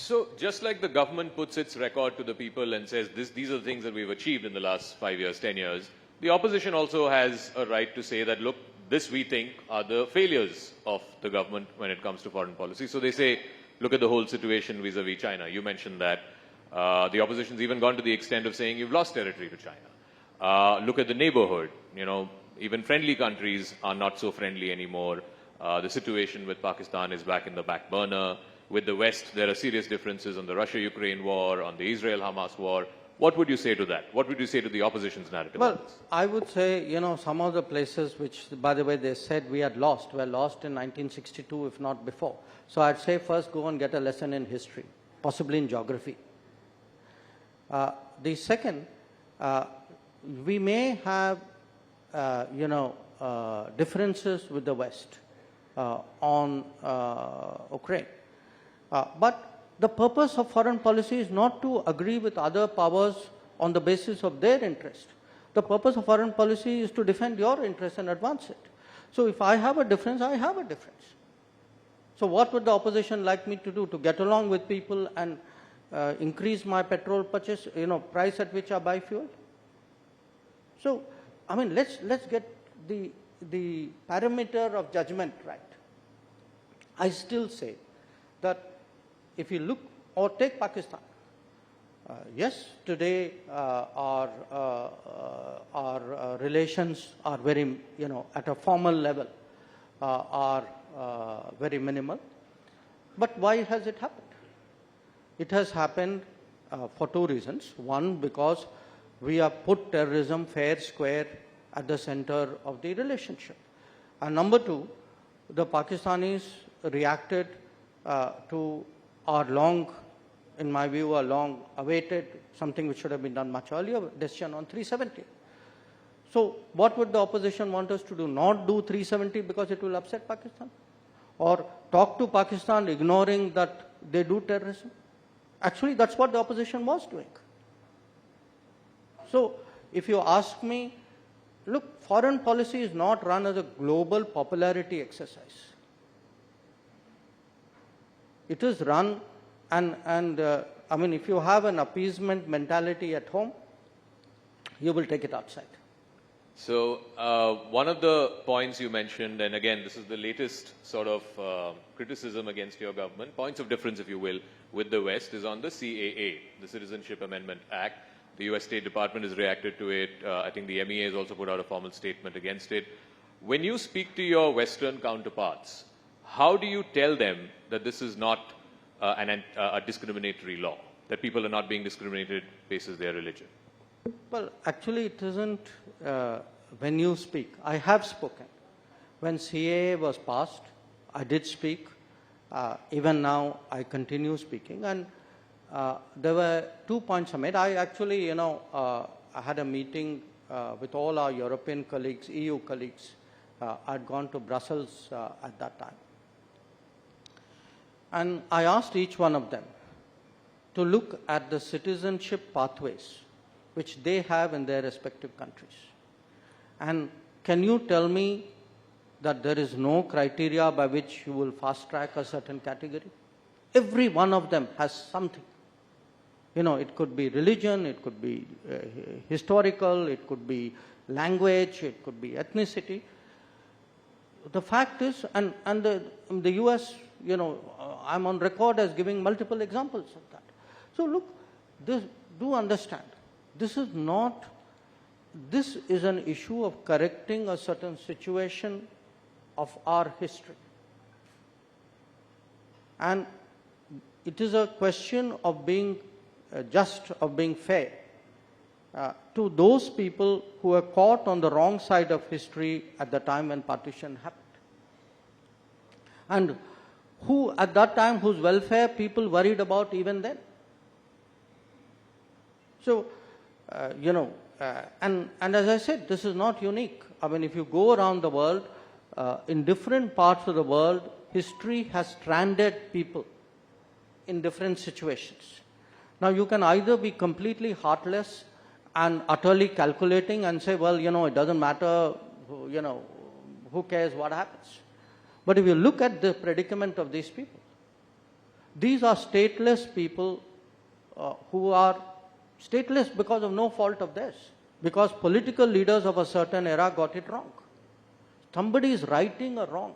So just like the government puts its record to the people and says these are the things that we've achieved in the last 5 years, 10 years, the opposition also has a right to say that, look, this we think are the failures of the government when it comes to foreign policy. So they say, look at the whole situation vis-a-vis China. You mentioned that. The opposition's even gone to the extent of saying you've lost territory to China. Look at the neighborhood. You know, even friendly countries are not so friendly anymore. The situation with Pakistan is back in the back burner. With the West, there are serious differences on the Russia-Ukraine war, on the Israel-Hamas war. What would you say to that? What would you say to the opposition's narrative? Well, I would say, some of the places which, by the way, they said we had lost, were lost in 1962, if not before. So I'd say first go and get a lesson in history, possibly in geography. The second, we may have, differences with the West on Ukraine. But the purpose of foreign policy is not to agree with other powers on the basis of their interest. The purpose of foreign policy is to defend your interest and advance it. So if I have a difference, I have a difference. So what would the opposition like me to do? To get along with people and increase my petrol purchase, price at which I buy fuel? So, I mean, let's get the parameter of judgment right. I still say that if you look or take Pakistan, yes, today our relations are very, at a formal level, are very minimal. But why has it happened? It has happened for two reasons. One, because we have put terrorism fair square at the center of the relationship. And number two, the Pakistanis reacted to our long, in my view, a long awaited, something which should have been done much earlier, decision on 370. So what would the opposition want us to do? Not do 370 because it will upset Pakistan? Or talk to Pakistan ignoring that they do terrorism? Actually, that's what the opposition was doing. So if you ask me, look, foreign policy is not run as a global popularity exercise. It is run, I mean, if you have an appeasement mentality at home, you will take it outside. So one of the points you mentioned, and again, this is the latest sort of criticism against your government, points of difference, if you will, with the West, is on the CAA, the Citizenship Amendment Act. The US State Department has reacted to it. I think the MEA has also put out a formal statement against it. When you speak to your Western counterparts, how do you tell them that this is not a discriminatory law, that people are not being discriminated basis their religion? Well, actually, it isn't when you speak. I have spoken. When CAA was passed, I did speak. Even now, I continue speaking. And there were 2 points I made. I actually, I had a meeting with all our European colleagues, EU colleagues. I'd gone to Brussels at that time. And I asked each one of them to look at the citizenship pathways which they have in their respective countries. And can you tell me that there is no criteria by which you will fast track a certain category? Every one of them has something. It could be religion, it could be historical, it could be language, it could be ethnicity. The fact is, and the US, I'm on record as giving multiple examples of that. So look, do understand, this is an issue of correcting a certain situation of our history. And it is a question of being just, of being fair to those people who were caught on the wrong side of history at the time when partition happened. And who at that time, whose welfare people worried about even then. So, and as I said, this is not unique. I mean, if you go around the world, in different parts of the world, history has stranded people in different situations. Now, you can either be completely heartless and utterly calculating and say, well, it doesn't matter, who cares what happens. But if you look at the predicament of these people, These are stateless people who are stateless because of no fault of theirs, because political leaders of a certain era got it wrong. Somebody is righting a wrong.